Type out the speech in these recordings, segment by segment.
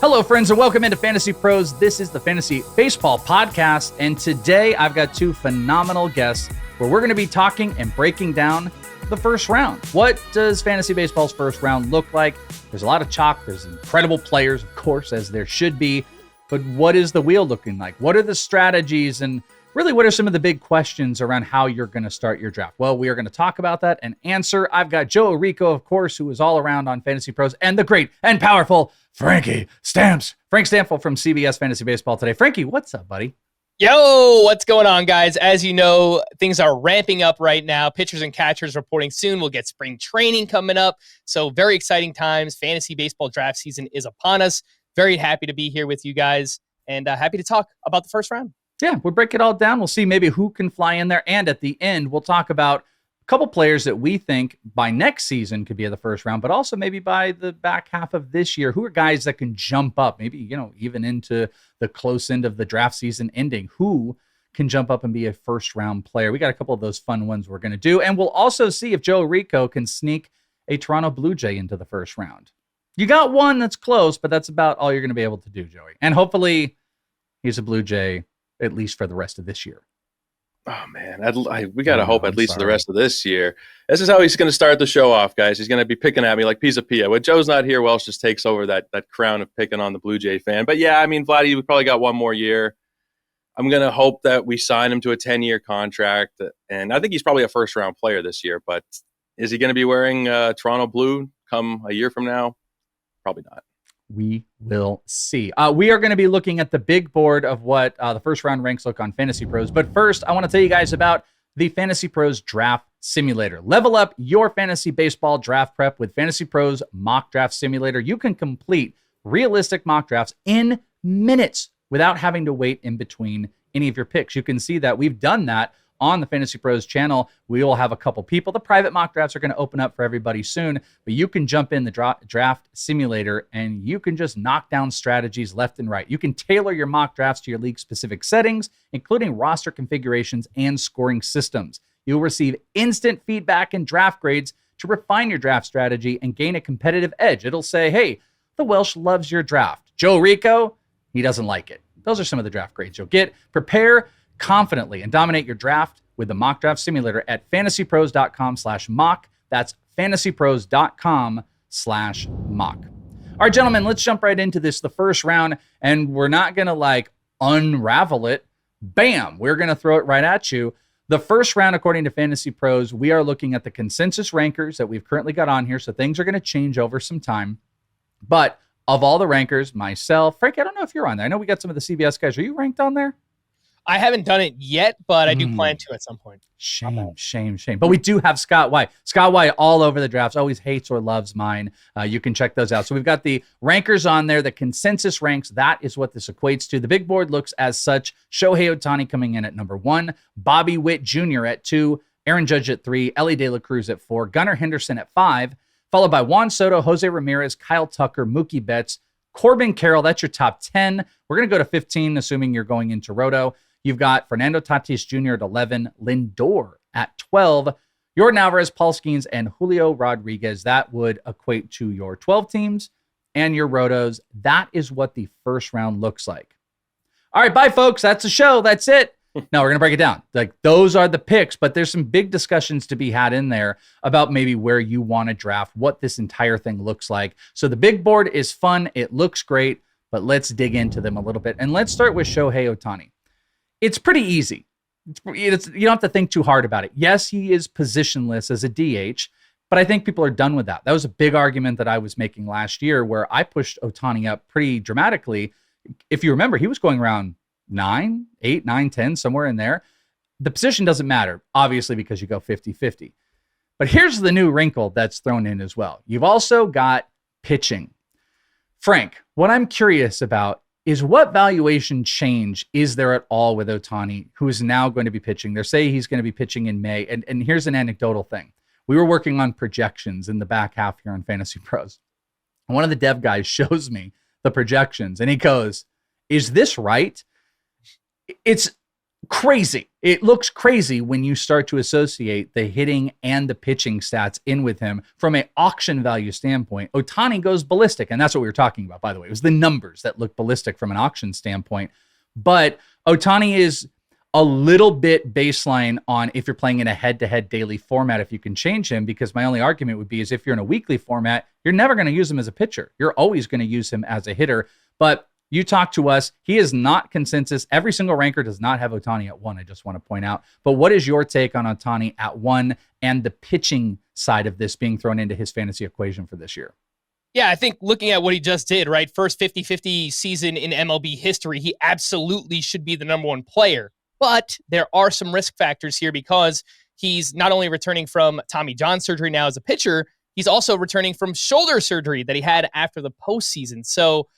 Hello, friends, and welcome into Fantasy Pros. This is the Fantasy Baseball Podcast, and today I've got two phenomenal guests where we're going to be talking and breaking down the first round. What does Fantasy Baseball's first round look like? There's a lot of chalk. There's incredible players, of course, as there should be. But what is the wheel looking like? What are the strategies? And really, what are some of the big questions around how you're going to start your draft? Well, we are going to talk about that and answer. I've got Joe Orrico, of course, who is all around on Fantasy Pros, and the great and powerful Frankie Stampfl from CBS Fantasy Baseball today. Frankie, what's up, buddy? Yo, what's going on, guys? As you know, things are ramping up right now. Pitchers and catchers reporting soon. We'll get spring training coming up. So very exciting times. Fantasy baseball draft season is upon us. Very happy to be here with you guys and happy to talk about the first round. Yeah, we'll break it all down. We'll see maybe who can fly in there. And at the end, we'll talk about a couple players that we think by next season could be in the first round, but also maybe by the back half of this year. Who are guys that can jump up, maybe, even into the close end of the draft season ending? Who can jump up and be a first round player? We got a couple of those fun ones we're going to do. And we'll also see if Joe Orrico can sneak a Toronto Blue Jay into the first round. You got one that's close, but that's about all you're going to be able to do, Joey. And hopefully he's a Blue Jay at least for the rest of this year. Oh, man. We got to hope at least for the rest of this year. This is how he's going to start the show off, guys. He's going to be picking at me like Pizza Pia. When Joe's not here, Welsh just takes over that crown of picking on the Blue Jay fan. But, yeah, I mean, Vladdy, we probably got one more year. I'm going to hope that we sign him to a 10-year contract. And I think he's probably a first-round player this year. But is he going to be wearing Toronto blue come a year from now? Probably not. We will see. We are going to be looking at the big board of what the first round ranks look on Fantasy Pros. But first, I want to tell you guys about the Fantasy Pros Draft Simulator. Level up your fantasy baseball draft prep with Fantasy Pros Mock Draft Simulator. You can complete realistic mock drafts in minutes without having to wait in between any of your picks. You can see that we've done that on the Fantasy Pros channel. We will have a couple people. The private mock drafts are going to open up for everybody soon, but you can jump in the draft simulator and you can just knock down strategies left and right. You can tailor your mock drafts to your league specific settings, including roster configurations and scoring systems. You'll receive instant feedback and draft grades to refine your draft strategy and gain a competitive edge. It'll say, hey, the Welsh loves your draft. Joe Orrico, he doesn't like it. Those are some of the draft grades you'll get. Prepare confidently and dominate your draft with the mock draft simulator at fantasypros.com/mock. That's fantasypros.com/mock. All right, gentlemen, let's jump right into this, the first round, and we're not going to unravel it. Bam, we're going to throw it right at you. The first round, according to Fantasy Pros, we are looking at the consensus rankers that we've currently got on here, so things are going to change over some time. But of all the rankers, myself, Frank, I don't know if you're on there. I know we got some of the CBS guys. Are you ranked on there? I haven't done it yet, but I do plan to at some point. Shame. But we do have Scott White. Scott White all over the drafts, always hates or loves mine. You can check those out. So we've got the rankers on there, the consensus ranks. That is what this equates to. The big board looks as such. Shohei Ohtani coming in at number 1, Bobby Witt Jr. at 2, Aaron Judge at 3, Elly De La Cruz at 4, Gunnar Henderson at 5, followed by Juan Soto, José Ramírez, Kyle Tucker, Mookie Betts, Corbin, Carroll. That's your top 10. We're going to go to 15, assuming you're going into Roto. You've got Fernando Tatis Jr. at 11, Lindor at 12, Yordan Alvarez, Paul Skeens, and Julio Rodriguez. That would equate to your 12 teams and your Rotos. That is what the first round looks like. All right, bye, folks. That's the show. That's it. Now we're going to break it down. Those are the picks, but there's some big discussions to be had in there about maybe where you want to draft, what this entire thing looks like. So the big board is fun. It looks great, but let's dig into them a little bit. And let's start with Shohei Ohtani. It's pretty easy. You don't have to think too hard about it. Yes, he is positionless as a DH, but I think people are done with that. That was a big argument that I was making last year where I pushed Ohtani up pretty dramatically. If you remember, he was going around 9, 8, 9, 10, somewhere in there. The position doesn't matter, obviously, because you go 50-50. But here's the new wrinkle that's thrown in as well. You've also got pitching. Frank, what I'm curious about is what valuation change is there at all with Ohtani, who is now going to be pitching? They're saying he's going to be pitching in May. And here's an anecdotal thing. We were working on projections in the back half here on Fantasy Pros. And one of the dev guys shows me the projections and he goes, is this right? It's crazy. It looks crazy when you start to associate the hitting and the pitching stats in with him from an auction value standpoint. Ohtani goes ballistic, and that's what we were talking about, by the way. It was the numbers that look ballistic from an auction standpoint. But Ohtani is a little bit baseline on if you're playing in a head-to-head daily format, if you can change him, because my only argument would be is if you're in a weekly format, you're never going to use him as a pitcher. You're always going to use him as a hitter. But you talk to us, he is not consensus. Every single ranker does not have Ohtani at 1, I just want to point out. But what is your take on Ohtani at 1 and the pitching side of this being thrown into his fantasy equation for this year? Yeah, I think looking at what he just did, right? First 50-50 season in MLB history, he absolutely should be the number 1 player. But there are some risk factors here because he's not only returning from Tommy John surgery now as a pitcher, he's also returning from shoulder surgery that he had after the postseason. So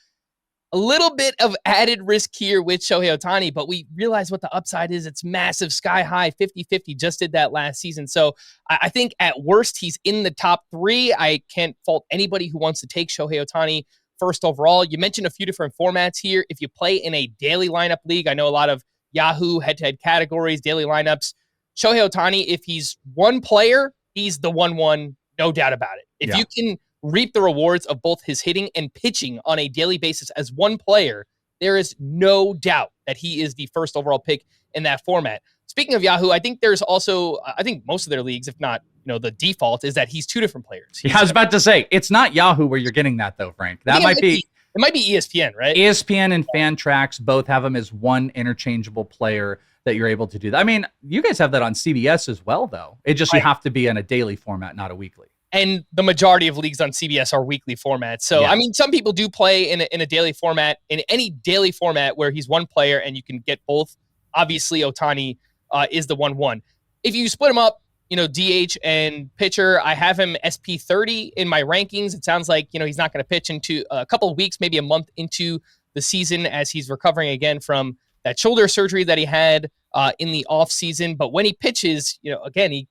a little bit of added risk here with Shohei Ohtani, but we realize what the upside is. It's massive, sky high, 50-50, just did that last season. So I think at worst, he's in the top 3. I can't fault anybody who wants to take Shohei Ohtani first overall. You mentioned a few different formats here. If you play in a daily lineup league, I know a lot of Yahoo head-to-head categories, daily lineups. Shohei Ohtani, if he's 1 player, he's the 1-1, no doubt about it. If you can reap the rewards of both his hitting and pitching on a daily basis as 1 player, there is no doubt that he is the first overall pick in that format. Speaking of Yahoo, I think there's also, I think most of their leagues, if not, the default is that he's 2 different players. I was about to say, it's not Yahoo where you're getting that though, Frank. That might be. It might be ESPN, right? ESPN and Fantrax both have him as 1 interchangeable player that you're able to do that. I mean, you guys have that on CBS as well, though. It just, you have to be in a daily format, not a weekly. And the majority of leagues on CBS are weekly formats. So, I mean, some people do play in a daily format, in any daily format where he's 1 player and you can get both. Obviously, Ohtani is the 1-1. If you split him up, DH and pitcher, I have him SP 30 in my rankings. It sounds like, he's not going to pitch into a couple of weeks, maybe a month into the season as he's recovering again from that shoulder surgery that he had in the off season. But when he pitches, again, he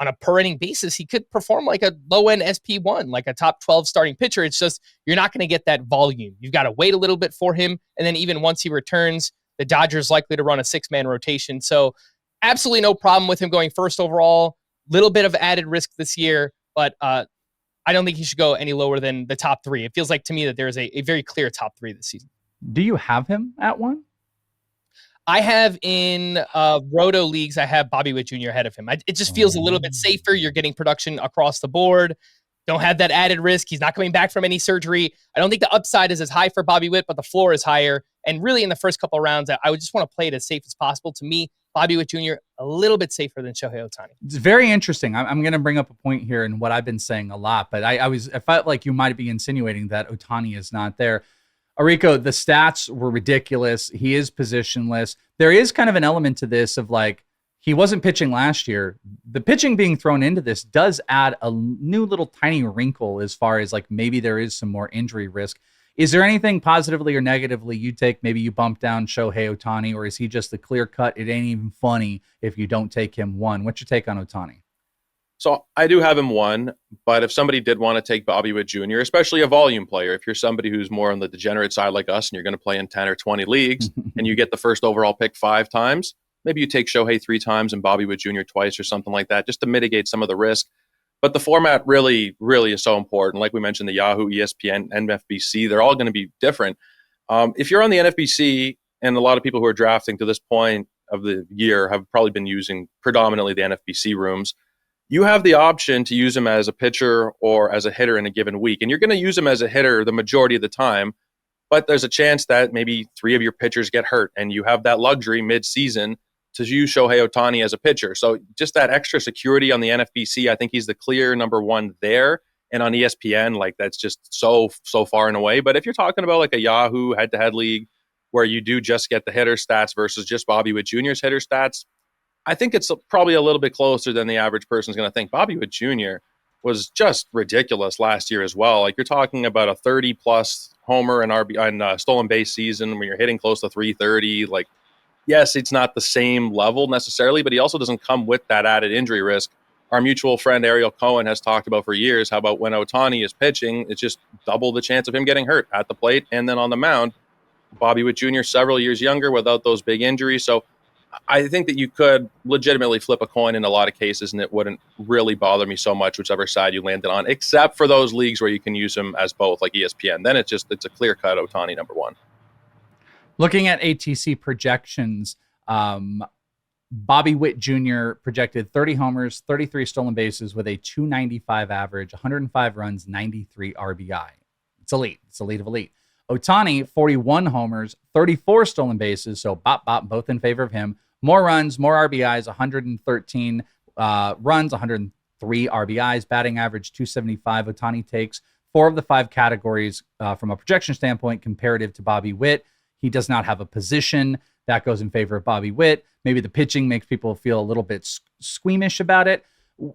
on a per inning basis, he could perform like a low end SP1, like a top 12 starting pitcher. It's just, you're not going to get that volume. You've got to wait a little bit for him. And then even once he returns, the Dodgers likely to run a 6-man rotation. So absolutely no problem with him going first overall. Little bit of added risk this year, but I don't think he should go any lower than the top 3. It feels like to me that there is a very clear top 3 this season. Do you have him at 1? I have in Roto leagues, I have Bobby Witt Jr. ahead of him. It just feels a little bit safer. You're getting production across the board. Don't have that added risk. He's not coming back from any surgery. I don't think the upside is as high for Bobby Witt, but the floor is higher. And really in the first couple of rounds, I would just want to play it as safe as possible. To me, Bobby Witt Jr., a little bit safer than Shohei Ohtani. It's very interesting. I'm going to bring up a point here in what I've been saying a lot, but I felt like you might be insinuating that Ohtani is not there. Orrico, the stats were ridiculous. He is positionless. There is kind of an element to this of like, he wasn't pitching last year. The pitching being thrown into this does add a new little tiny wrinkle as far as like maybe there is some more injury risk. Is there anything positively or negatively you take? Maybe you bump down Shohei Ohtani, or is he just the clear cut? It ain't even funny if you don't take him 1. What's your take on Ohtani? So I do have him 1, but if somebody did want to take Bobby Witt Jr., especially a volume player, if you're somebody who's more on the degenerate side like us and you're going to play in 10 or 20 leagues and you get the first overall pick 5 times, maybe you take Shohei 3 times and Bobby Witt Jr. twice or something like that, just to mitigate some of the risk. But the format really, really is so important. Like we mentioned, the Yahoo, ESPN, NFBC, they're all going to be different. If you're on the NFBC, and a lot of people who are drafting to this point of the year have probably been using predominantly the NFBC rooms, you have the option to use him as a pitcher or as a hitter in a given week. And you're going to use him as a hitter the majority of the time, but there's a chance that maybe 3 of your pitchers get hurt, and you have that luxury mid-season to use Shohei Ohtani as a pitcher. So just that extra security on the NFBC, I think he's the clear number 1 there. And on ESPN, like that's just so far and away. But if you're talking about like a Yahoo head-to-head league where you do just get the hitter stats versus just Bobby Witt Jr.'s hitter stats, I think it's probably a little bit closer than the average person is going to think. Bobby Witt Jr. was just ridiculous last year as well. Like you're talking about a 30-plus homer and RB and stolen base season when you're hitting close to 330. Like, yes, it's not the same level necessarily, but he also doesn't come with that added injury risk. Our mutual friend Ariel Cohen has talked about for years how about when Ohtani is pitching, it's just double the chance of him getting hurt at the plate and then on the mound. Bobby Witt Jr. several years younger without those big injuries. So I think that you could legitimately flip a coin in a lot of cases, and it wouldn't really bother me so much whichever side you landed on, except for those leagues where you can use him as both, like ESPN. Then it's a clear-cut Ohtani number one. Looking at ATC projections, Bobby Witt Jr. projected 30 homers, 33 stolen bases with a 295 average, 105 runs, 93 RBI. It's elite. It's elite of elite. Ohtani, 41 homers, 34 stolen bases, so both in favor of him. More runs, more RBIs, 113 runs, 103 RBIs, batting average 275. Ohtani takes 4 of the 5 categories from a projection standpoint comparative to Bobby Witt. He does not have a position. That goes in favor of Bobby Witt. Maybe the pitching makes people feel a little bit squeamish about it.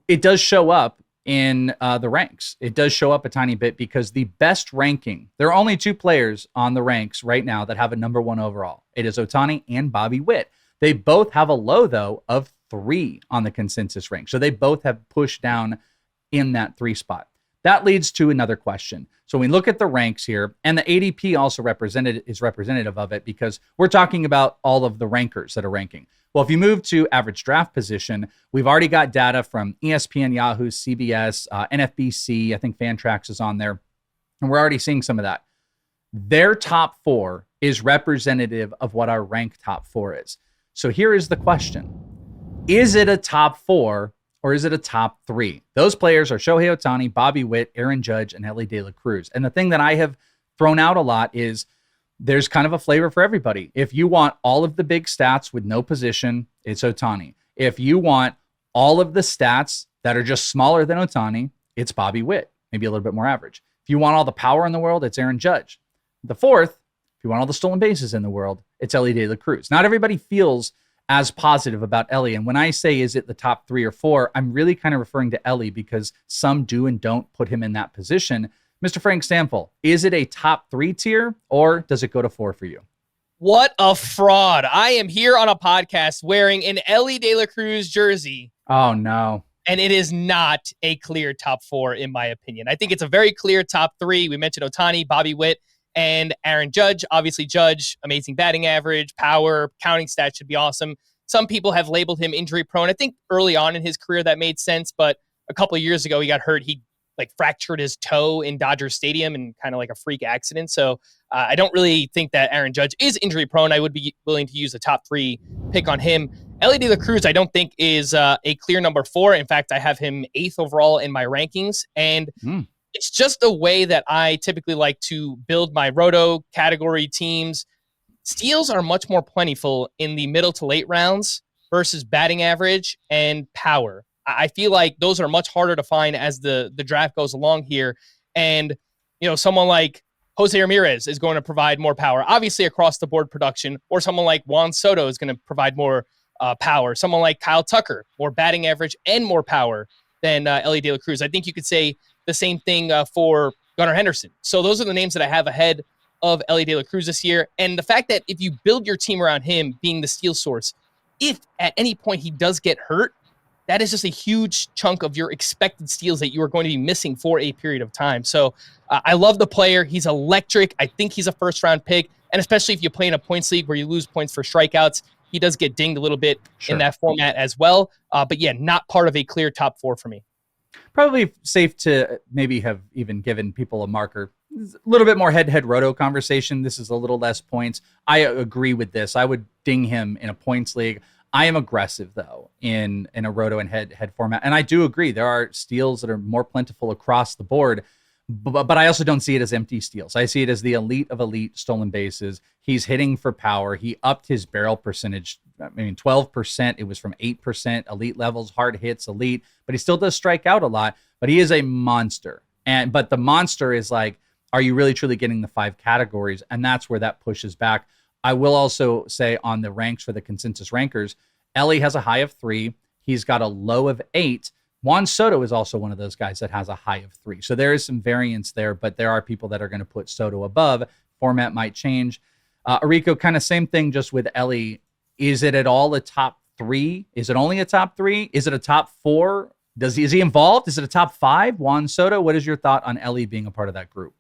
It does show up in the ranks. It does show up a tiny bit because the best ranking, there are only 2 players on the ranks right now that have a number 1 overall. It is Ohtani and Bobby Witt. They both have a low, though, of 3 on the consensus rank. So they both have pushed down in that 3 spot. That leads to another question. So we look at the ranks here, and the ADP also is representative of it because we're talking about all of the rankers that are ranking. Well, if you move to average draft position, we've already got data from ESPN, Yahoo, CBS, NFBC. I think Fantrax is on there, and we're already seeing some of that. Their top 4 is representative of what our ranked top 4 is. So here is the question. Is it a top 4 or is it a top 3? Those players are Shohei Ohtani, Bobby Witt, Aaron Judge, and Elly De La Cruz. And the thing that I have thrown out a lot is there's kind of a flavor for everybody. If you want all of the big stats with no position, it's Ohtani. If you want all of the stats that are just smaller than Ohtani, it's Bobby Witt, maybe a little bit more average. If you want all the power in the world, it's Aaron Judge. The 4th, if you want all the stolen bases in the world, it's Elly De La Cruz. Not everybody feels as positive about Elly. And when I say, is it the top 3 or 4, I'm really kind of referring to Elly because some do and don't put him in that position. Mr. Frank Stampfl, is it a top 3 tier or does it go to 4 for you? What a fraud. I am here on a podcast wearing an Elly De La Cruz jersey. Oh, no. And it is not a clear top 4, in my opinion. I think it's a very clear top 3. We mentioned Ohtani, Bobby Witt, and Aaron Judge. Obviously, Judge, amazing batting average, power, counting stats should be awesome. Some people have labeled him injury prone. I think early on in his career that made sense, but a couple of years ago he got hurt. He fractured his toe in Dodger Stadium in kind of like a freak accident. So I don't really think that Aaron Judge is injury prone. I would be willing to use a top 3 pick on him. Elly De La Cruz, I don't think is a clear number 4. In fact, I have him 8th overall in my rankings. And it's just the way that I typically like to build my roto category teams. Steals are much more plentiful in the middle to late rounds versus batting average and power. I feel like those are much harder to find as the draft goes along here. And, someone like José Ramírez is going to provide more power, obviously across the board production, or someone like Juan Soto is going to provide more power. Someone like Kyle Tucker, more batting average and more power than Elly De La Cruz. I think you could say the same thing for Gunnar Henderson. So those are the names that I have ahead of Elly De La Cruz this year. And the fact that if you build your team around him being the steal source, if at any point he does get hurt, that is just a huge chunk of your expected steals that you are going to be missing for a period of time. So I love the player. He's electric. I think he's a first-round pick. And especially if you play in a points league where you lose points for strikeouts, he does get dinged a little bit in that format as well. But yeah, not part of a clear top 4 for me. Probably safe to maybe have even given people a marker. A little bit more head-to-head roto conversation. This is a little less points. I agree with this. I would ding him in a points league. I am aggressive, though, in a roto and head format. And I do agree. There are steals that are more plentiful across the board. But I also don't see it as empty steals. I see it as the elite of elite stolen bases. He's hitting for power. He upped his barrel percentage. 12%. It was from 8%. Elite levels, hard hits, elite. But he still does strike out a lot. But he is a monster. But the monster is like, are you really truly getting the 5 categories? And that's where that pushes back. I will also say on the ranks for the consensus rankers, Elly has a high of 3. He's got a low of 8. Juan Soto is also one of those guys that has a high of 3. So there is some variance there, but there are people that are going to put Soto above. Format might change. Orrico, kind of same thing just with Elly. Is it at all a top 3? Is it only a top 3? Is it a top 4? Is he involved? Is it a top 5? Juan Soto, what is your thought on Elly being a part of that group?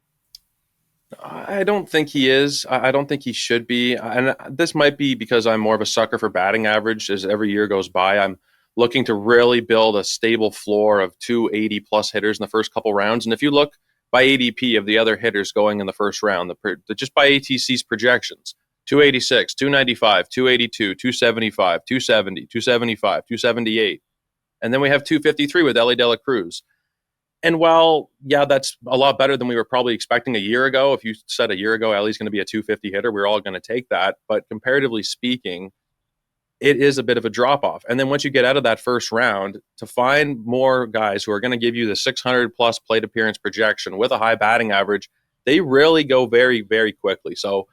I don't think he is. I don't think he should be. And this might be because I'm more of a sucker for batting average. As every year goes by, I'm looking to really build a stable floor of 280 plus hitters in the first couple rounds. And if you look by ADP of the other hitters going in the first round, just by ATC's projections, 286, 295, 282, 275, 270, 275, 278. And then we have 253 with Elly De La Cruz. And while, yeah, that's a lot better than we were probably expecting a year ago. If you said a year ago, Ellie's going to be a 250 hitter, we're all going to take that. But comparatively speaking, it is a bit of a drop off. And then once you get out of that first round, to find more guys who are going to give you the 600 plus plate appearance projection with a high batting average, they really go very, very quickly. So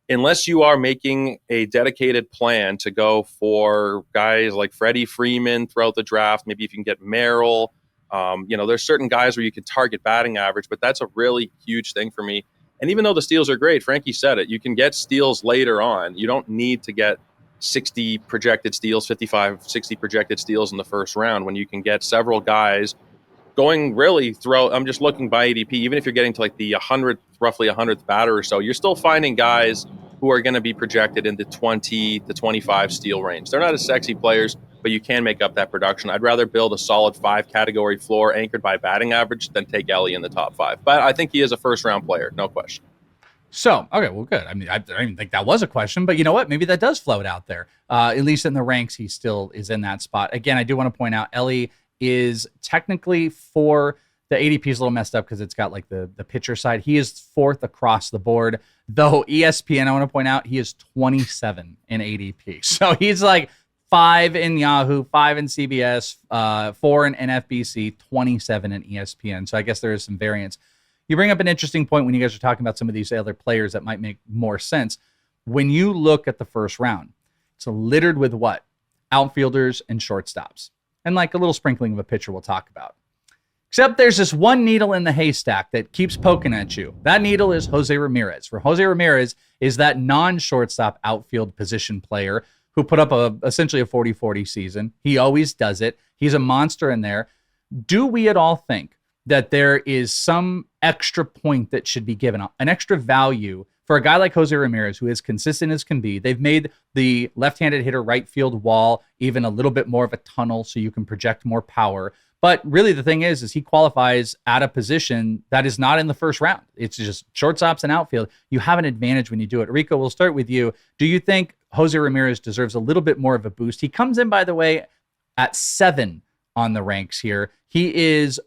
unless you are making a dedicated plan to go for guys like Freddie Freeman throughout the draft, maybe if you can get Merrill, there's certain guys where you can target batting average, but that's a really huge thing for me. And even though the steals are great, Frankie said it, you can get steals later on. You don't need to get 60 projected steals, 55, 60 projected steals in the first round when you can get several guys going really throughout. I'm just looking by ADP, even if you're getting to like the 100th, roughly 100th batter or so, you're still finding guys who are going to be projected in the 20 to 25 steal range. They're not as sexy players, but you can make up that production. I'd rather build a solid 5 category floor anchored by batting average than take Elly in the top 5. But I think he is a first round player, no question. So, okay, well, good. I mean, I didn't think that was a question, but you know what? Maybe that does float out there. At least in the ranks, he still is in that spot. Again, I do want to point out Elly is technically for the ADP is a little messed up because it's got like the pitcher side. He is 4th across the board, though ESPN, I want to point out, he is 27 in ADP. So he's like 5 in Yahoo, 5 in CBS, 4 in NFBC, 27 in ESPN. So I guess there is some variance. You bring up an interesting point when you guys are talking about some of these other players that might make more sense. When you look at the first round, it's littered with what? Outfielders and shortstops. And like a little sprinkling of a pitcher we'll talk about. Except there's this one needle in the haystack that keeps poking at you. That needle is José Ramírez. For José Ramírez is that non-shortstop outfield position player who put up essentially a 40-40 season. He always does it. He's a monster in there. Do we at all think that there is some extra point that should be given, an extra value for a guy like José Ramírez, who is consistent as can be? They've made the left-handed hitter right field wall even a little bit more of a tunnel so you can project more power. But really the thing is he qualifies at a position that is not in the first round. It's just shortstops and outfield. You have an advantage when you do it. Orrico, we'll start with you. Do you think José Ramírez deserves a little bit more of a boost? He comes in, by the way, at 7 on the ranks here. He is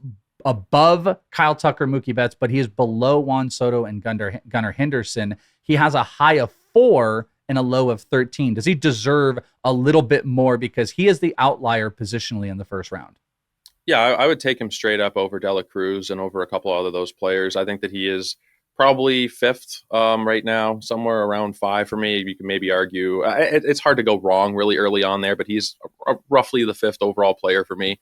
above Kyle Tucker, Mookie Betts, but he is below Juan Soto and Gunnar Henderson. He has a high of 4 and a low of 13. Does he deserve a little bit more because he is the outlier positionally in the first round? Yeah, I would take him straight up over De La Cruz and over a couple other those players. I think that he is probably 5th right now, somewhere around 5 for me. You can maybe argue. It's hard to go wrong really early on there, but he's roughly the 5th overall player for me.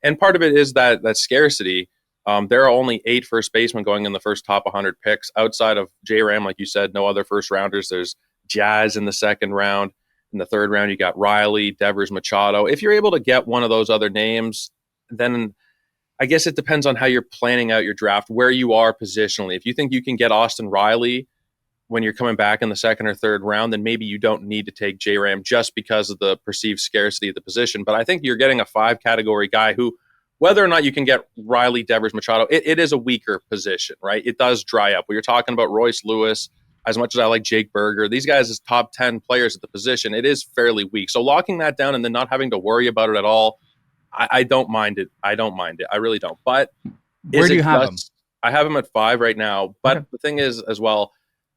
And part of it is that scarcity. There are only 8 first basemen going in the first top 100 picks. Outside of J-Ram, like you said, no other first rounders. There's Jazz in the second round. In the third round, you got Riley, Devers, Machado. If you're able to get one of those other names, then I guess it depends on how you're planning out your draft, where you are positionally. If you think you can get Austin Riley when you're coming back in the second or third round, then maybe you don't need to take J-Ram just because of the perceived scarcity of the position. But I think you're getting a 5 category guy who, whether or not you can get Riley, Devers, Machado, it is a weaker position, right? It does dry up. When you're talking about Royce Lewis, as much as I like Jake Berger, these guys as top 10 players at the position, it is fairly weak. So locking that down and then not having to worry about it at all, I don't mind it. I really don't. But where do you have him? I have him at 5 right now. But The thing is, as well,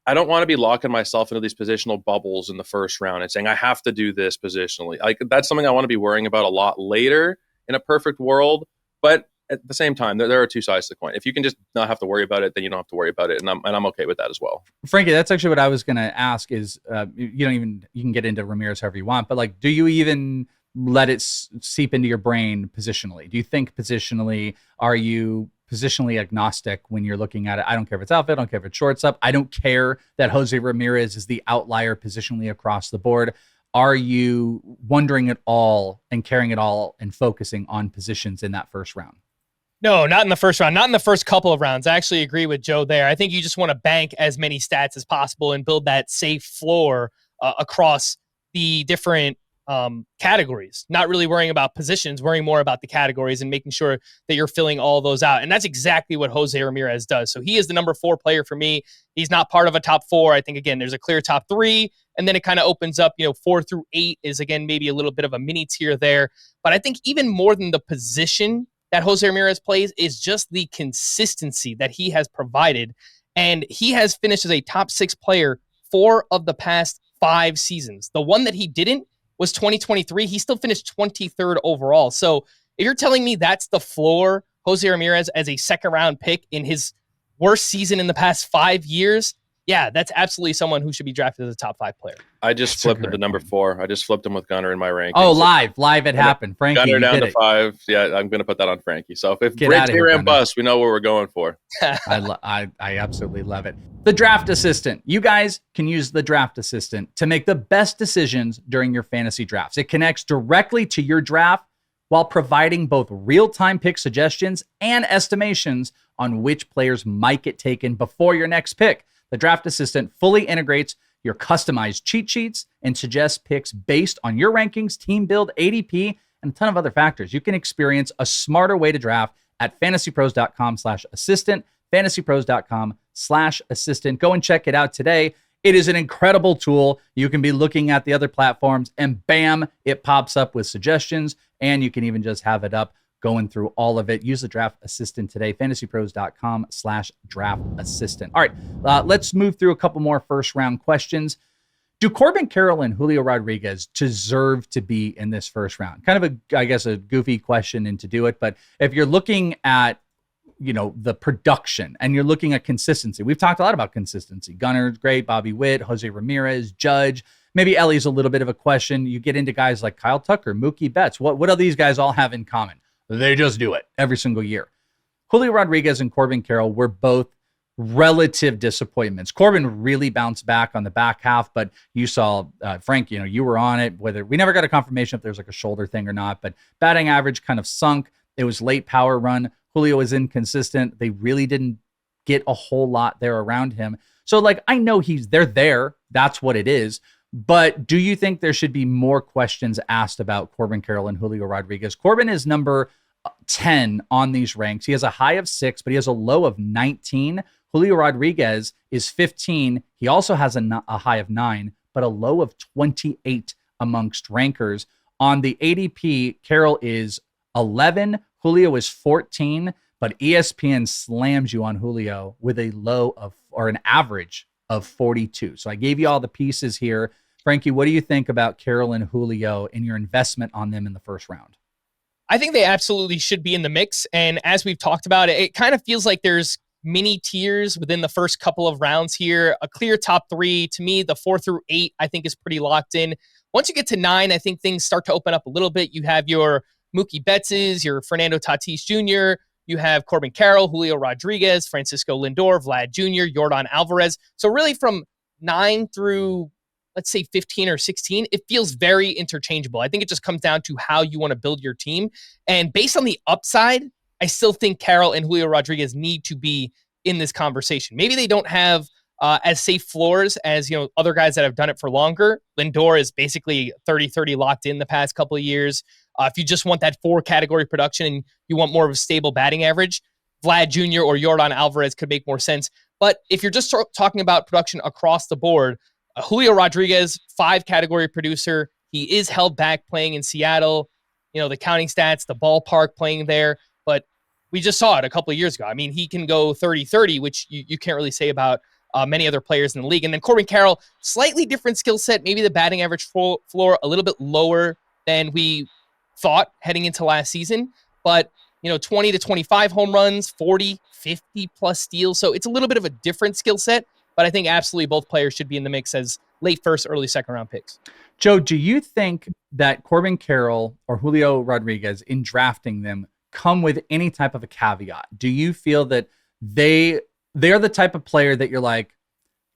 I don't want to be locking myself into these positional bubbles in the first round and saying I have to do this positionally. Like that's something I want to be worrying about a lot later in a perfect world. But at the same time, there are 2 sides to the coin. If you can just not have to worry about it, then you don't have to worry about it, and I'm okay with that as well. Frankie, that's actually what I was going to ask. Is you can get into Ramirez however you want, but like, do you even let it seep into your brain positionally? Do you think positionally? Are you positionally agnostic when you're looking at it? I don't care if it's outfield, I don't care if it's shortstop. I don't care that José Ramírez is the outlier positionally across the board. Are you wondering at all and caring at all and focusing on positions in that first round? No, not in the first round, not in the first couple of rounds. I actually agree with Joe there. I think you just want to bank as many stats as possible and build that safe floor across the different categories, not really worrying about positions, worrying more about the categories and making sure that you're filling all those out. And that's exactly what José Ramírez does. So he is the number 4 player for me. He's not part of a top 4. I think, again, there's a clear top 3, and then it kind of opens up, 4 through 8 is, again, maybe a little bit of a mini tier there. But I think even more than the position that José Ramírez plays is just the consistency that he has provided. And he has finished as a top 6 player 4 of the past 5 seasons. The one that he didn't was 2023. He still finished 23rd overall. So if you're telling me that's the floor, José Ramírez as a second round pick in his worst season in the past 5 years, yeah, that's absolutely someone who should be drafted as a top 5 player. I just flipped him to number 4. I just flipped him with Gunner in my rankings. Oh, live it happened. Frankie, Gunner down to it. 5. Yeah, I'm going to put that on Frankie. So if Great Ram bust, we know what we're going for. I absolutely love it. The draft assistant. You guys can use the draft assistant to make the best decisions during your fantasy drafts. It connects directly to your draft while providing both real-time pick suggestions and estimations on which players might get taken before your next pick. The draft assistant fully integrates your customized cheat sheets and suggests picks based on your rankings, team build, ADP, and a ton of other factors. You can experience a smarter way to draft at fantasypros.com/assistant, fantasypros.com/assistant. Go and check it out today. It is an incredible tool. You can be looking at the other platforms and bam, it pops up with suggestions, and you can even just have it up going through all of it. Use the draft assistant today, fantasypros.com/draft assistant. All right, let's move through a couple more first round questions. Do Corbin, Carroll, and Julio Rodriguez deserve to be in this first round? Kind of a goofy question and to do it, but if you're looking at, the production and you're looking at consistency, we've talked a lot about consistency. Gunner's great, Bobby Witt, José Ramírez, Judge. Maybe Elly's a little bit of a question. You get into guys like Kyle Tucker, Mookie Betts. What do these guys all have in common? They just do it every single year. Julio Rodriguez and Corbin Carroll were both relative disappointments. Corbin really bounced back on the back half, but you saw, Frank, you were on it, whether we never got a confirmation if there's like a shoulder thing or not, but batting average kind of sunk. It was late power run. Julio was inconsistent. They really didn't get a whole lot there around him. So I know they're there. That's what it is. But do you think there should be more questions asked about Corbin Carroll and Julio Rodriguez? Corbin is number 10 on these ranks. He has a high of 6, but he has a low of 19. Julio Rodriguez is 15. He also has a high of 9, but a low of 28 amongst rankers. On the ADP, Carroll is 11. Julio is 14, but ESPN slams you on Julio with a low of, or an average of 42. So I gave you all the pieces here. Frankie, what do you think about Carroll and Julio and your investment on them in the first round? I think they absolutely should be in the mix. And as we've talked about, it kind of feels like there's mini tiers within the first couple of rounds here. A clear top 3. To me, the 4 through 8, I think, is pretty locked in. Once you get to 9, I think things start to open up a little bit. You have your Mookie Bettses, your Fernando Tatis Jr., you have Corbin Carroll, Julio Rodriguez, Francisco Lindor, Vlad Jr., Yordan Alvarez. So really from 9 through, let's say 15 or 16, it feels very interchangeable. I think it just comes down to how you want to build your team. And based on the upside, I still think Carroll and Julio Rodriguez need to be in this conversation. Maybe they don't have as safe floors as other guys that have done it for longer. Lindor is basically 30-30 locked in the past couple of years. If you just want that 4 category production and you want more of a stable batting average, Vlad Jr. or Yordan Alvarez could make more sense. But if you're just talking about production across the board, Julio Rodriguez, 5 category producer. He is held back playing in Seattle. The counting stats, the ballpark playing there. But we just saw it a couple of years ago. I mean, he can go 30-30, which you can't really say about many other players in the league. And then Corbin Carroll, slightly different skill set. Maybe the batting average floor a little bit lower than we thought heading into last season. But 20 to 25 home runs, 40, 50 plus steals. So it's a little bit of a different skill set. But I think absolutely both players should be in the mix as late first, early second round picks. Joe, do you think that Corbin Carroll or Julio Rodriguez, in drafting them, come with any type of a caveat? Do you feel that they're the type of player that you're like,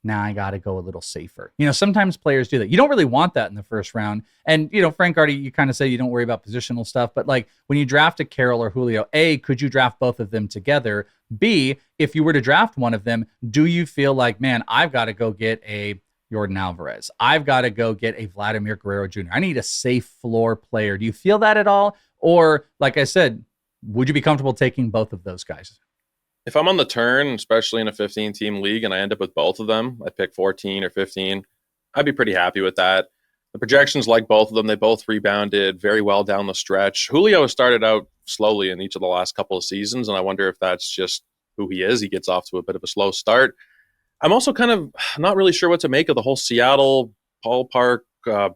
now I got to go a little safer. Sometimes players do that. You don't really want that in the first round. And, Frank, already, you kind of say you don't worry about positional stuff, but like when you draft a Carroll or Julio, A, could you draft both of them together? B, if you were to draft one of them, do you feel like, man, I've got to go get a Jordan Alvarez. I've got to go get a Vladimir Guerrero Jr. I need a safe floor player. Do you feel that at all? Or like I said, would you be comfortable taking both of those guys? If I'm on the turn, especially in a 15-team league, and I end up with both of them, I pick 14 or 15, I'd be pretty happy with that. The projections like both of them. They both rebounded very well down the stretch. Julio has started out slowly in each of the last couple of seasons, and I wonder if that's just who he is. He gets off to a bit of a slow start. I'm also kind of not really sure what to make of the whole Seattle ballpark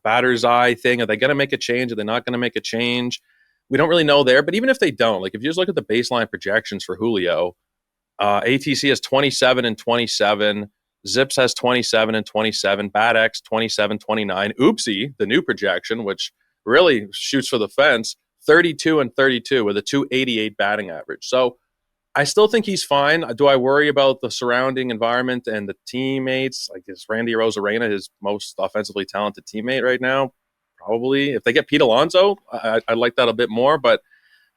batter's eye thing. Are they going to make a change? Are they not going to make a change? We don't really know there. But even if they don't, like if you just look at the baseline projections for Julio, ATC has 27 and 27. Zips has 27 and 27. BATX 27, 29. Oopsie, the new projection, which really shoots for the fence, 32 and 32 with a 288 batting average. So I still think he's fine. Do I worry about the surrounding environment and the teammates? Like, is Randy Arozarena his most offensively talented teammate right now? Probably. If they get Pete Alonso, I like that a bit more. But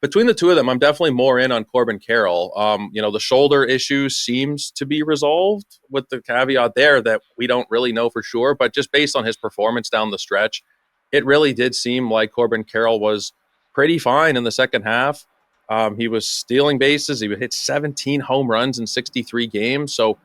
between the two of them, I'm definitely more in on Corbin Carroll. The shoulder issue seems to be resolved, with the caveat there that we don't really know for sure. But just based on his performance down the stretch, it really did seem like Corbin Carroll was pretty fine in the second half. He was stealing bases. He would hit 17 home runs in 63 games. So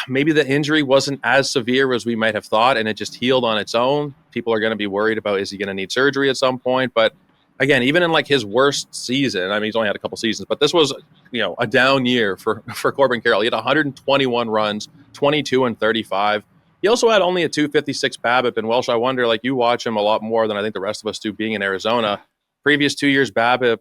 maybe the injury wasn't as severe as we might have thought, and it just healed on its own. People are going to be worried about, is he going to need surgery at some point? But again, even in like his worst season, I mean, he's only had a couple seasons, but this was, a down year for Corbin Carroll. He had 121 runs, 22 and 35. He also had only a 256 BABIP. And Welsh, I wonder, like, you watch him a lot more than I think the rest of us do, being in Arizona. Previous 2 years BABIP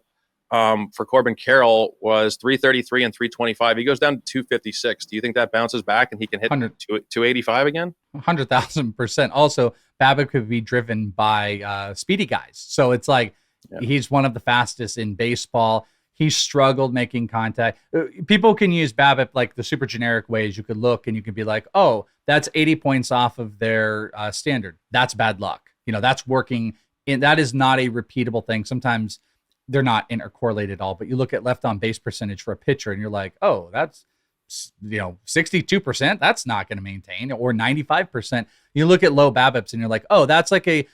for Corbin Carroll was 333 and 325. He goes down to 256. Do you think that bounces back and he can hit 285 again? 100,000%. Also, BABIP could be driven by speedy guys. So it's like, he's one of the fastest in baseball. He struggled making contact. People can use BABIP like the super generic ways. You could look and you could be like, oh, that's 80 points off of their standard. That's bad luck. That's working. That is not a repeatable thing. Sometimes they're not intercorrelated at all, but you look at left on base percentage for a pitcher and you're like, oh, that's 62%. That's not going to maintain, or 95%. You look at low BABIPs and you're like, oh, that's like a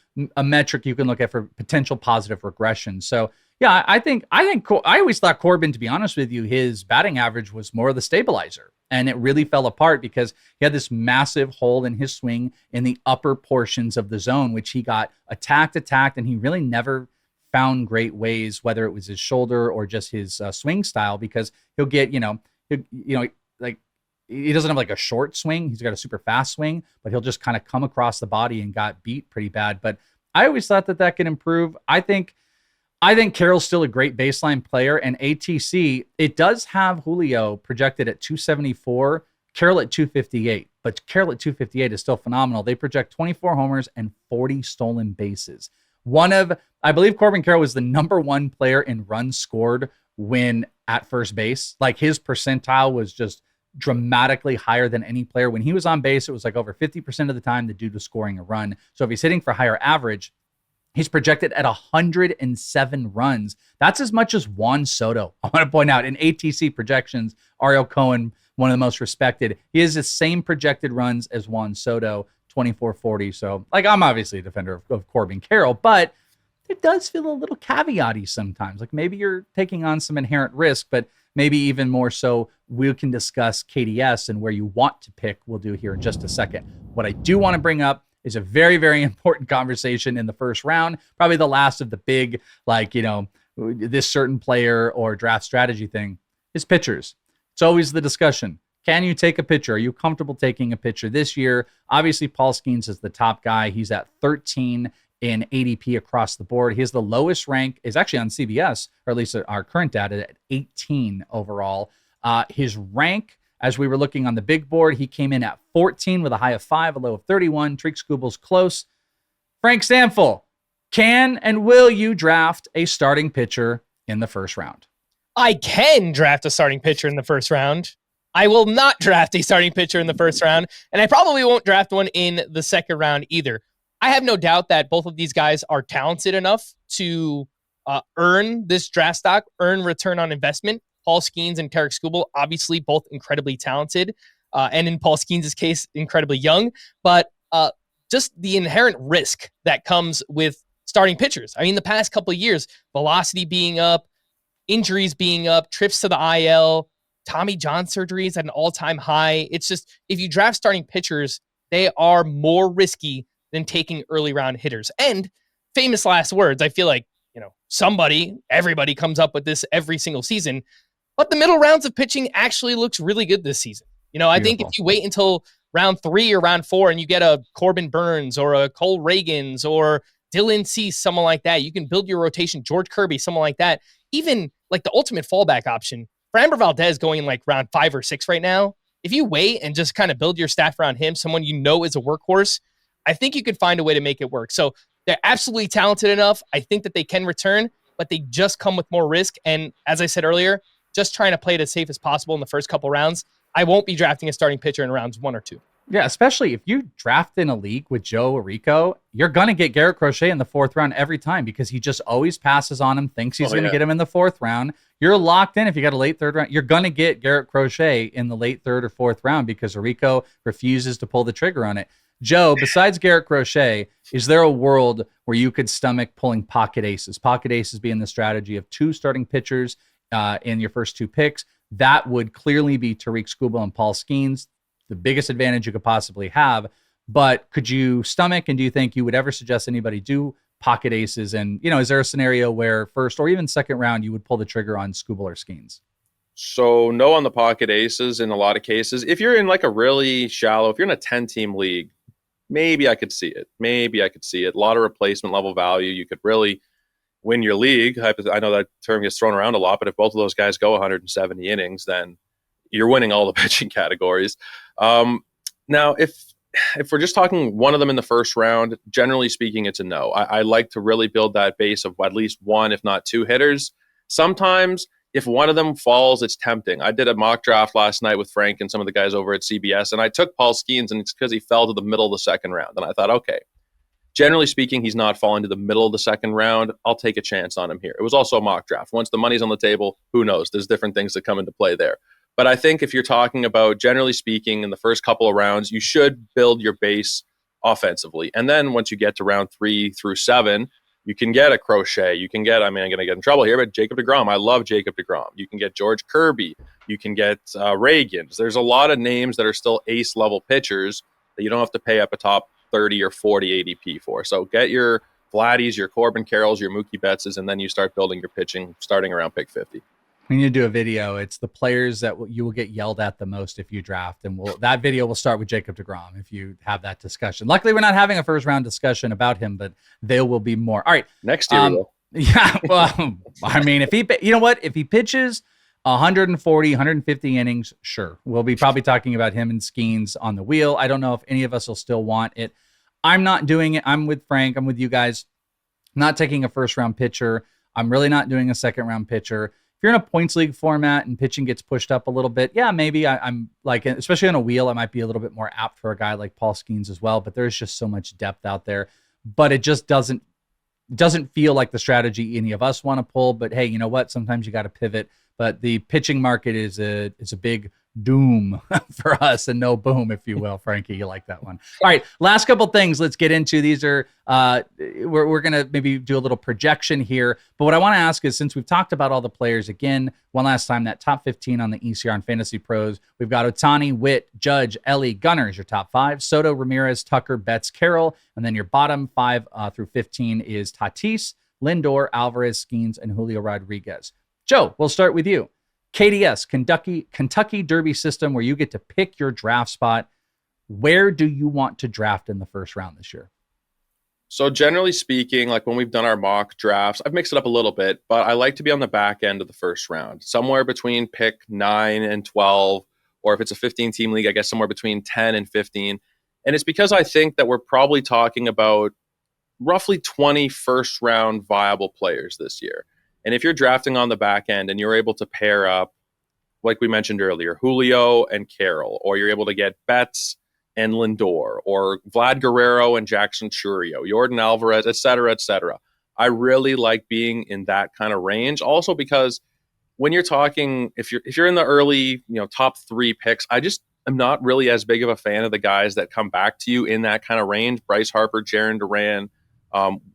metric you can look at for potential positive regression. So yeah, I think I always thought Corbin, to be honest with you, his batting average was more of the stabilizer, and it really fell apart because he had this massive hole in his swing in the upper portions of the zone, which he got attacked, and he really never found great ways, whether it was his shoulder or just his swing style, because he'll get, like he doesn't have like a short swing. He's got a super fast swing, but he'll just kind of come across the body and got beat pretty bad. But I always thought that could improve. I think Carroll's still a great baseline player, and ATC, it does have Julio projected at 274, Carroll at 258, but Carroll at 258 is still phenomenal. They project 24 homers and 40 stolen bases. I believe Corbin Carroll was the number one player in runs scored when at first base. Like, his percentile was just dramatically higher than any player. When he was on base, it was like over 50% of the time the dude was scoring a run. So if he's hitting for higher average, he's projected at 107 runs. That's as much as Juan Soto. I want to point out, in ATC projections, Ariel Cohen, one of the most respected, he has the same projected runs as Juan Soto, 2440. So, like, I'm obviously a defender of Corbin Carroll, but it does feel a little caveat-y sometimes. Like, maybe you're taking on some inherent risk, but maybe even more so, we can discuss KDS and where you want to pick. We'll do here in just a second. What I do want to bring up is a very, very important conversation in the first round, probably the last of the big, this certain player or draft strategy thing, is pitchers. It's always the discussion. Can you take a pitcher? Are you comfortable taking a pitcher this year? Obviously, Paul Skeens is the top guy. He's at 13 in ADP across the board. He has the lowest rank, is actually on CBS, or at least our current data, at 18 overall. His rank, as we were looking on the big board, he came in at 14 with a high of 5, a low of 31. Treek Skubal's close. Frank Stampfl, can and will you draft a starting pitcher in the first round? I can draft a starting pitcher in the first round. I will not draft a starting pitcher in the first round, and I probably won't draft one in the second round either. I have no doubt that both of these guys are talented enough to earn this draft stock, earn return on investment. Paul Skeens and Tarik Skubal, obviously both incredibly talented, and in Paul Skeens' case, incredibly young, but just the inherent risk that comes with starting pitchers. I mean, the past couple of years, velocity being up, injuries being up, trips to the IL, Tommy John surgeries at an all-time high. It's just, if you draft starting pitchers, they are more risky than taking early round hitters. And famous last words, I feel like, everybody comes up with this every single season, but the middle rounds of pitching actually looks really good this season. I think if you wait until round 3 or round 4 and you get a Corbin Burns or a Cole Reagans or Dylan Cease, someone like that, you can build your rotation, George Kirby, someone like that. Even like the ultimate fallback option, Framber Valdez going in like round 5 or 6 right now. If you wait and just kind of build your staff around him, someone is a workhorse, I think you could find a way to make it work. So they're absolutely talented enough. I think that they can return, but they just come with more risk. And as I said earlier, just trying to play it as safe as possible in the first couple rounds. I won't be drafting a starting pitcher in rounds 1 or 2. Yeah, especially if you draft in a league with Joe Orrico, you're going to get Garrett Crochet in the 4th round every time because he just always passes on him, thinks he's going to get him in the 4th round. You're locked in if you got a late 3rd round. You're going to get Garrett Crochet in the late 3rd or 4th round because Orrico refuses to pull the trigger on it. Joe, besides Garrett Crochet, is there a world where you could stomach pulling pocket aces? Pocket aces being the strategy of 2 starting pitchers in your first 2 picks. That would clearly be Tarik Skubal and Paul Skeens, the biggest advantage you could possibly have. But could you stomach, and do you think you would ever suggest anybody do pocket aces? And, is there a scenario where first or even second round you would pull the trigger on Skubal or Skeens? So no on the pocket aces in a lot of cases. If you're in like a really shallow, if you're in a 10-team league, maybe I could see it. A lot of replacement level value. You could really win your league. I know that term gets thrown around a lot, but if both of those guys go 170 innings, then you're winning all the pitching categories. Now, if we're just talking one of them in the first round, generally speaking, it's a no. I like to really build that base of at least 1, if not 2 hitters. Sometimes if one of them falls, it's tempting. I did a mock draft last night with Frank and some of the guys over at CBS, and I took Paul Skeens, and it's because he fell to the middle of the second round. And I thought, okay, generally speaking, he's not falling to the middle of the second round. I'll take a chance on him here. It was also a mock draft. Once the money's on the table, who knows? There's different things that come into play there. But I think if you're talking about, generally speaking, in the first couple of rounds, you should build your base offensively. And then once you get to round 3 through 7, you can get a Crochet. You can get, I'm going to get in trouble here, but Jacob deGrom. I love Jacob deGrom. You can get George Kirby. You can get Reagans. There's a lot of names that are still ace-level pitchers that you don't have to pay up a top 30 or 40 ADP for. So get your Vladdies, your Corbin Carrolls, your Mookie Bettses, and then you start building your pitching starting around pick 50. We need to do a video. It's the players that you will get yelled at the most if you draft. And that video will start with Jacob deGrom if you have that discussion. Luckily, we're not having a first round discussion about him, but there will be more. All right. Next year, though. Yeah. Well, I mean, if he pitches 140, 150 innings, sure. We'll be probably talking about him and Skeens on the wheel. I don't know if any of us will still want it. I'm not doing it. I'm with Frank. I'm with you guys. I'm not taking a first round pitcher. I'm really not doing a second round pitcher. If you're in a points league format and pitching gets pushed up a little bit, yeah, maybe I'm like, especially on a wheel, I might be a little bit more apt for a guy like Paul Skeens as well. But there's just so much depth out there. But it just doesn't feel like the strategy any of us want to pull. But hey, you know what? Sometimes you got to pivot. But the pitching market is a big doom for us and no boom, if you will. Frankie, you like that one. All right, last couple things let's get into. These are we're going to maybe do a little projection here. But what I want to ask is, since we've talked about all the players again, one last time, that top 15 on the ECR on Fantasy Pros, we've got Ohtani, Witt, Judge, Elly, Gunnar is your top 5, Soto, Ramirez, Tucker, Betts, Carroll, and then your bottom 5 through 15 is Tatis, Lindor, Alvarez, Skeens, and Julio Rodriguez. Joe, we'll start with you. KDS, Kentucky Derby system, where you get to pick your draft spot. Where do you want to draft in the first round this year? So generally speaking, like when we've done our mock drafts, I've mixed it up a little bit, but I like to be on the back end of the first round, somewhere between pick 9 and 12, or if it's a 15-team league, I guess somewhere between 10 and 15. And it's because I think that we're probably talking about roughly 20 first-round viable players this year. And if you're drafting on the back end and you're able to pair up like we mentioned earlier, Julio and Carroll, or you're able to get Betts and Lindor, or Vlad Guerrero and Jackson Churio, Jordan Alvarez, et cetera, et cetera. I really like being in that kind of range. Also because when you're talking, if you're in the early, top 3 picks, I'm not really as big of a fan of the guys that come back to you in that kind of range. Bryce Harper, Jarren Duran,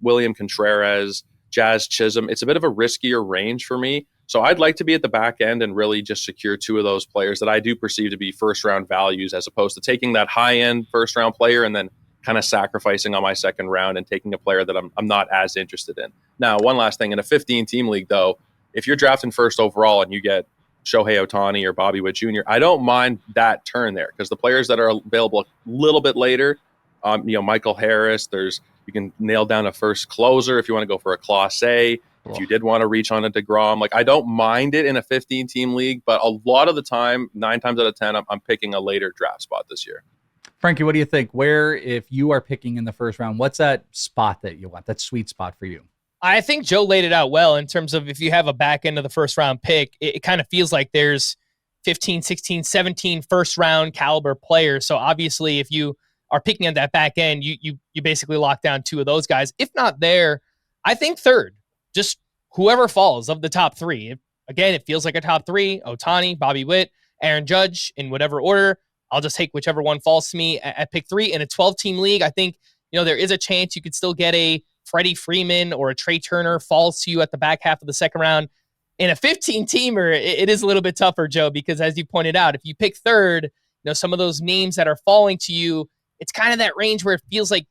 William Contreras, Jazz Chisholm. It's a bit of a riskier range for me. So I'd like to be at the back end and really just secure 2 of those players that I do perceive to be first round values, as opposed to taking that high end first round player and then kind of sacrificing on my second round and taking a player that I'm not as interested in. Now, one last thing, in a 15-team league, though, if you're drafting first overall and you get Shohei Ohtani or Bobby Witt Jr., I don't mind that turn there, because the players that are available a little bit later, Michael Harris, you can nail down a first closer if you want to go for a Class A. If you did want to reach on a DeGrom, I don't mind it in a 15-team league, but a lot of the time, 9 times out of 10, I'm picking a later draft spot this year. Frankie, what do you think? Where, if you are picking in the first round, what's that spot that you want, that sweet spot for you? I think Joe laid it out well in terms of if you have a back end of the first round pick, it kind of feels like there's 15, 16, 17 first round caliber players. So obviously if you are picking at that back end, you basically lock down 2 of those guys. If not there, I think third, just whoever falls of the top 3. Again, it feels like a top 3, Ohtani, Bobby Witt, Aaron Judge, in whatever order. I'll just take whichever one falls to me at pick 3. In a 12-team league, I think, there is a chance you could still get a Freddie Freeman or a Trey Turner falls to you at the back half of the second round. In a 15-teamer, it is a little bit tougher, Joe, because as you pointed out, if you pick third, some of those names that are falling to you, it's kind of that range where it feels like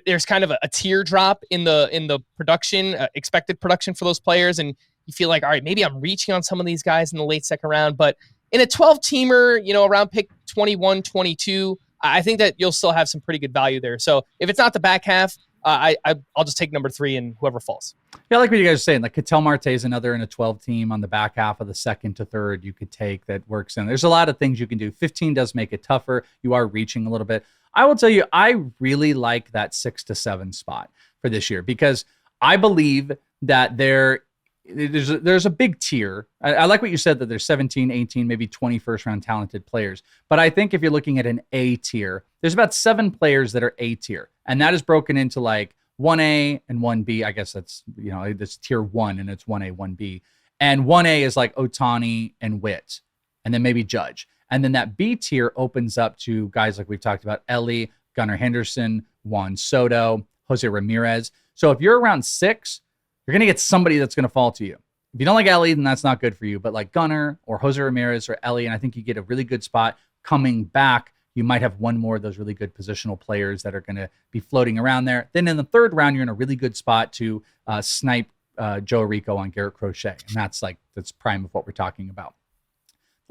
there's kind of a teardrop in the production, expected production for those players, and you feel like, all right, maybe I'm reaching on some of these guys in the late second round. But in a 12-teamer, around pick 21, 22, I think that you'll still have some pretty good value there. So if it's not the back half, I'll just take number 3 and whoever falls. Yeah, I like what you guys are saying. Like Ketel Marte is another in a 12-team on the back half of the second to third you could take that works in. There's a lot of things you can do. 15 does make it tougher. You are reaching a little bit. I will tell you, I really like that 6 to 7 spot for this year, because I believe that there's a big tier. I like what you said, that there's 17, 18, maybe 20 first-round talented players. But I think if you're looking at an A tier, there's about 7 players that are A tier. And that is broken into like 1A and 1B. I guess that's, this tier 1 and it's 1A, 1B. And 1A is like Ohtani and Witt, and then maybe Judge. And then that B tier opens up to guys like we've talked about, Elly, Gunnar Henderson, Juan Soto, Jose Ramirez. So if you're around 6, you're going to get somebody that's going to fall to you. If you don't like Elly, then that's not good for you. But like Gunnar or Jose Ramirez or Elly, and I think you get a really good spot coming back, you might have one more of those really good positional players that are going to be floating around there. Then in the third round, you're in a really good spot to snipe Joe Orrico on Garrett Crochet. And that's prime of what we're talking about.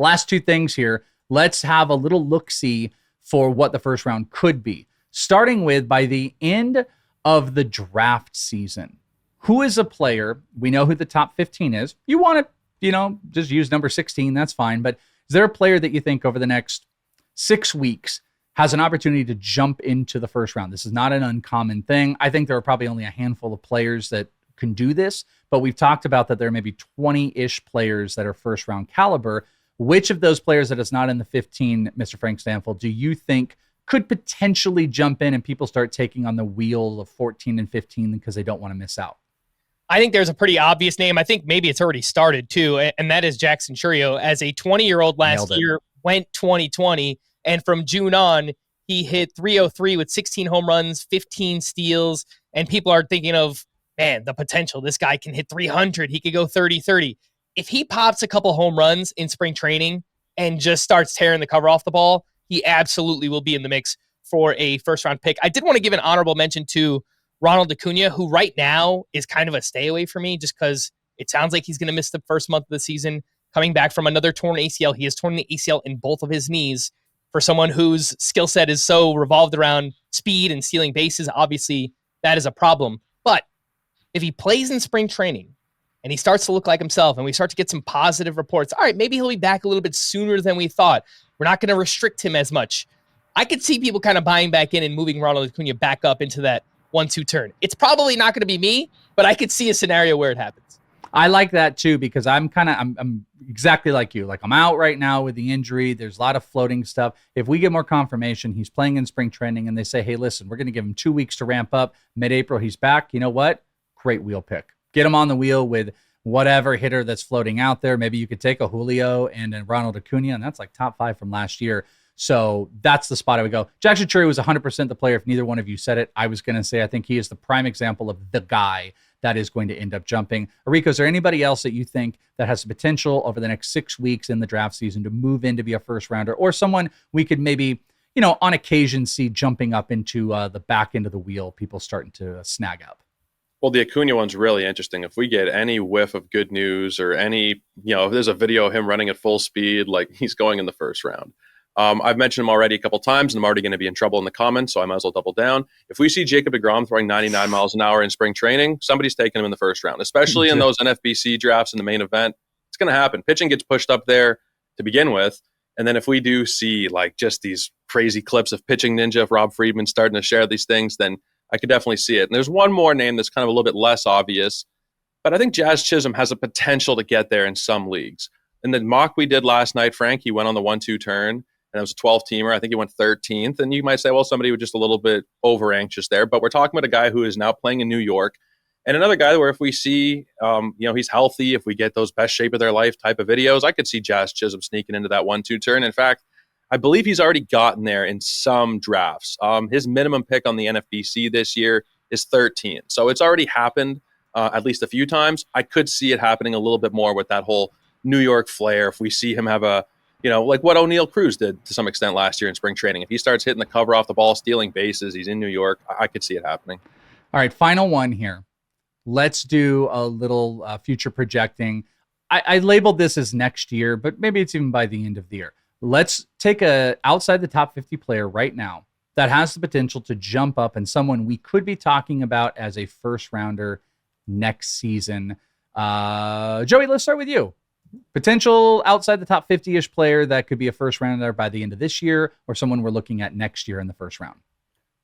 Last 2 things here. Let's have a little look-see for what the first round could be. Starting with, by the end of the draft season, who is a player? We know who the top 15 is. You want to, just use number 16. That's fine. But is there a player that you think over the next 6 weeks has an opportunity to jump into the first round? This is not an uncommon thing. I think there are probably only a handful of players that can do this, but we've talked about that there may be 20-ish players that are first round caliber. Which of those players that is not in the 15, Mr. Frank Stampfl, do you think could potentially jump in and people start taking on the wheel of 14 and 15 because they don't want to miss out? I think there's a pretty obvious name. I think maybe it's already started too, and that is Jackson Churio. As a 20-year-old last year, went 2020, and from June on, he hit 303 with 16 home runs, 15 steals, and people are thinking of, man, the potential. This guy can hit 300. He could go 30-30. If he pops a couple home runs in spring training and just starts tearing the cover off the ball, he absolutely will be in the mix for a first-round pick. I did want to give an honorable mention to Ronald Acuna, who right now is kind of a stay away for me just because it sounds like he's going to miss the first month of the season. Coming back from another torn ACL. He has torn the ACL in both of his knees. For someone whose skill set is so revolved around speed and stealing bases, obviously that is a problem. But if he plays in spring training and he starts to look like himself and we start to get some positive reports, all right, maybe he'll be back a little bit sooner than we thought. We're not going to restrict him as much. I could see people kind of buying back in and moving Ronald Acuna back up into that 1-2 turn. It's probably not going to be me, but I could see a scenario where it happens. I like that too, because I'm exactly like you. Like, I'm out right now with the injury. There's a lot of floating stuff. If we get more confirmation, he's playing in spring training, and they say, hey, listen, we're going to give him 2 weeks to ramp up. Mid-April, he's back. You know what? Great wheel pick. Get him on the wheel with whatever hitter that's floating out there. Maybe you could take a Julio and a Ronald Acuna, and that's like top 5 from last year. So that's the spot I would go. Jackson Chourio was 100% the player. If neither one of you said it, I was going to say I think he is the prime example of the guy that is going to end up jumping. Orrico, is there anybody else that you think that has the potential over the next 6 weeks in the draft season to move in to be a first rounder, or someone we could maybe, on occasion see jumping up into the back end of the wheel, people starting to snag up? Well, the Acuna one's really interesting. If we get any whiff of good news or any, if there's a video of him running at full speed, like, he's going in the first round. I've mentioned him already a couple times, and I'm already going to be in trouble in the comments, so I might as well double down. If we see Jacob deGrom throwing 99 miles an hour in spring training, somebody's taking him in the first round, especially in those NFBC drafts in the main event. It's going to happen. Pitching gets pushed up there to begin with, and then if we do see like just these crazy clips of Pitching Ninja, if Rob Friedman starting to share these things, then I could definitely see it. And there's one more name that's kind of a little bit less obvious, but I think Jazz Chisholm has a potential to get there in some leagues. In the mock we did last night, Frank, he went on the 1-2 turn. And it was a 12-teamer. I think he went 13th. And you might say, well, somebody was just a little bit over anxious there. But we're talking about a guy who is now playing in New York. And another guy where if we see, he's healthy, if we get those best shape of their life type of videos, I could see Jazz Chisholm sneaking into that 1-2 turn. In fact, I believe he's already gotten there in some drafts. His minimum pick on the NFBC this year is 13. So it's already happened at least a few times. I could see it happening a little bit more with that whole New York flair. If we see him have a, like what O'Neal Cruz did to some extent last year in spring training. If he starts hitting the cover off the ball, stealing bases, he's in New York, I could see it happening. All right, final one here. Let's do a little future projecting. I labeled this as next year, but maybe it's even by the end of the year. Let's take a outside the top 50 player right now that has the potential to jump up and someone we could be talking about as a first rounder next season. Joey, let's start with you. Potential outside the top 50-ish player that could be a first rounder by the end of this year, or someone we're looking at next year in the first round.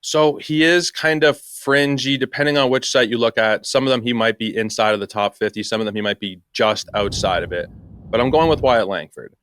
So he is kind of fringy depending on which site you look at. Some of them he might be inside of the top 50. Some of them he might be just outside of it. But I'm going with Wyatt Langford.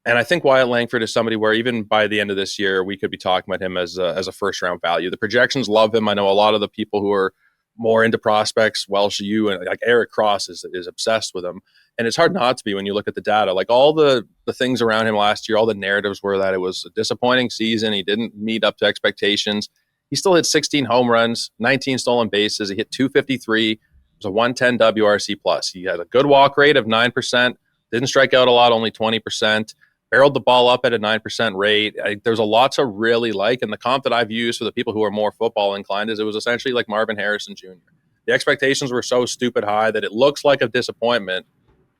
And I think Wyatt Langford is somebody where even by the end of this year, we could be talking about him as a first round value. The projections love him. I know a lot of the people who are more into prospects, Welsh, you, and like Eric Cross is obsessed with him. And it's hard not to be when you look at the data. Like all the things around him last year, all the narratives were that it was a disappointing season. He didn't meet up to expectations. He still hit 16 home runs, 19 stolen bases. He hit 253. It was a 110 WRC plus. He had a good walk rate of 9%. Didn't strike out a lot, only 20%. Barreled the ball up at a 9% rate. There's a lot to really like. And the comp that I've used for the people who are more football inclined is it was essentially like Marvin Harrison Jr. The expectations were so stupid high that it looks like a disappointment,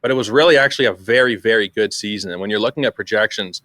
but it was really actually a very, very good season. And when you're looking at projections,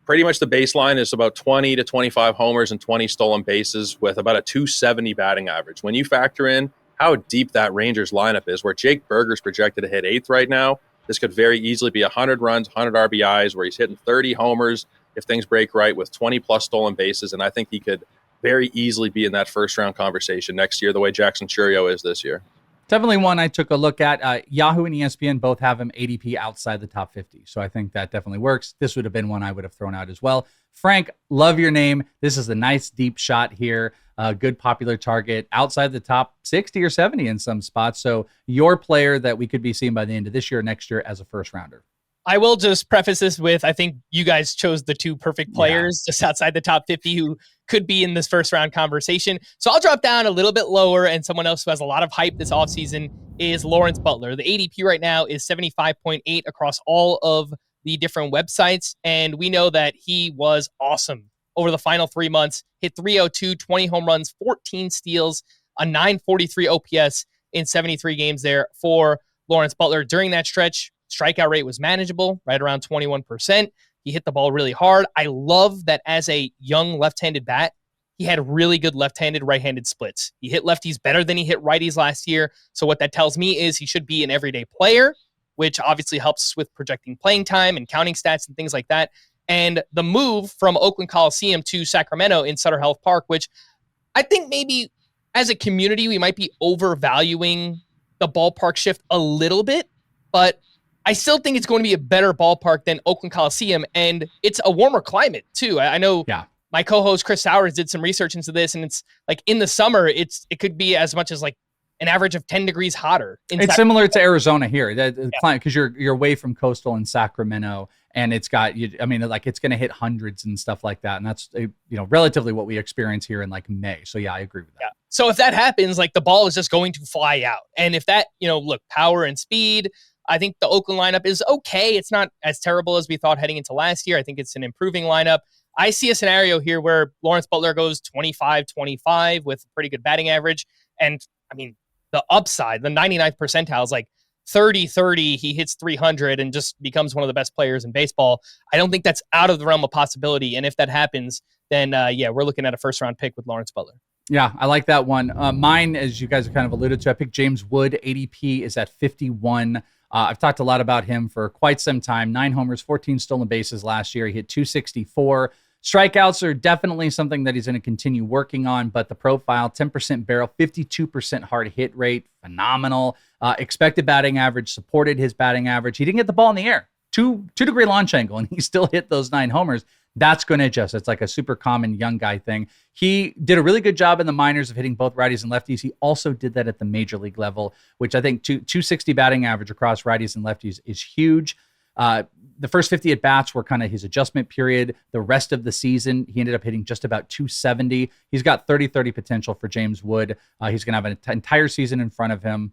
pretty much the baseline is about 20 to 25 homers and 20 stolen bases with about a 270 batting average. When you factor in how deep that Rangers lineup is, where Jake Berger's projected to hit 8th right now, this could very easily be 100 runs, 100 RBIs, where he's hitting 30 homers if things break right with 20-plus stolen bases. And I think he could very easily be in that first-round conversation next year, the way Jackson Chourio is this year. Definitely one I took a look at. Yahoo and ESPN both have him ADP outside the top 50. So I think that definitely works. This would have been one I would have thrown out as well. Frank, love your name. This is a nice deep shot here. Good popular target outside the top 60 or 70 in some spots. So your player that we could be seeing by the end of this year or next year as a first rounder. I will just preface this with, I think you guys chose the two perfect players just outside the top 50 who could be in this first round conversation. So I'll drop down a little bit lower, and someone else who has a lot of hype this offseason is Lawrence Butler. The ADP right now is 75.8 across all of the different websites, and we know that he was awesome over the final 3 months. Hit 302, 20 home runs, 14 steals, a 943 OPS in 73 games there for Lawrence Butler. During that stretch, strikeout rate was manageable, right around 21%. He hit the ball really hard. I love that as a young left-handed bat, he had really good left-handed, right-handed splits. He hit lefties better than he hit righties last year. So what that tells me is he should be an everyday player, which obviously helps with projecting playing time and counting stats and things like that. And the move from Oakland Coliseum to Sacramento in Sutter Health Park, which I think maybe as a community, we might be overvaluing the ballpark shift a little bit, but I still think it's going to be a better ballpark than Oakland Coliseum, and it's a warmer climate too. I know my co-host Chris Sowers did some research into this, and it's like in the summer, it could be as much as like an average of 10 degrees hotter. It's similar to Arizona here, because you're away from coastal in Sacramento, and it's got it's going to hit hundreds and stuff like that, and that's relatively what we experience here in like May. So yeah, I agree with that. Yeah. So if that happens, like the ball is just going to fly out, and if that power and speed. I think the Oakland lineup is okay. It's not as terrible as we thought heading into last year. I think it's an improving lineup. I see a scenario here where Lawrence Butler goes 25-25 with a pretty good batting average. And I mean, the upside, the 99th percentile is like 30-30. He hits 300 and just becomes one of the best players in baseball. I don't think that's out of the realm of possibility. And if that happens, then we're looking at a first round pick with Lawrence Butler. Yeah, I like that one. Mine, as you guys have kind of alluded to, I picked James Wood. ADP is at 51. I've talked a lot about him for quite some time. 9 homers, 14 stolen bases last year. He hit 264. Strikeouts are definitely something that he's going to continue working on, but the profile, 10% barrel, 52% hard hit rate, phenomenal. Expected batting average supported his batting average. He didn't get the ball in the air. 2-degree launch angle, and he still hit those 9 homers. That's going to adjust. It's like a super common young guy thing. He did a really good job in the minors of hitting both righties and lefties. He also did that at the major league level, which I think 260 batting average across righties and lefties is huge. The first 50 at-bats were kind of his adjustment period. The rest of the season, he ended up hitting just about 270. He's got 30-30 potential for James Wood. He's going to have an entire season in front of him.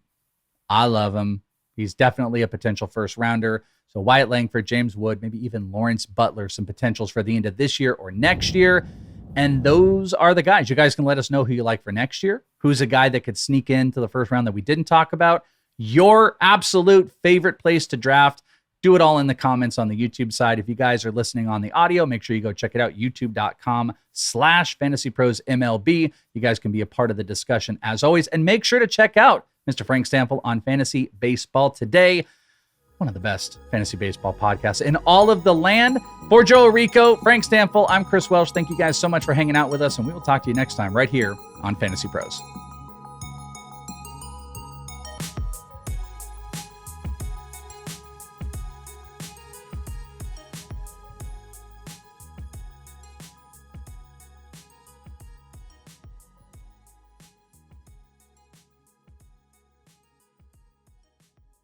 I love him. He's definitely a potential first rounder. So Wyatt Langford, James Wood, maybe even Lawrence Butler, some potentials for the end of this year or next year. And those are the guys. You guys can let us know who you like for next year. Who's a guy that could sneak into the first round that we didn't talk about? Your absolute favorite place to draft. Do it all in the comments on the YouTube side. If you guys are listening on the audio, make sure you go check it out, youtube.com/FantasyPros MLB. You guys can be a part of the discussion as always. And make sure to check out Mr. Frank Stampfl on Fantasy Baseball Today. One of the best fantasy baseball podcasts in all of the land. For Joe Orrico, Frank Stampfl, I'm Chris Welsh. Thank you guys so much for hanging out with us, and we will talk to you next time right here on Fantasy Pros.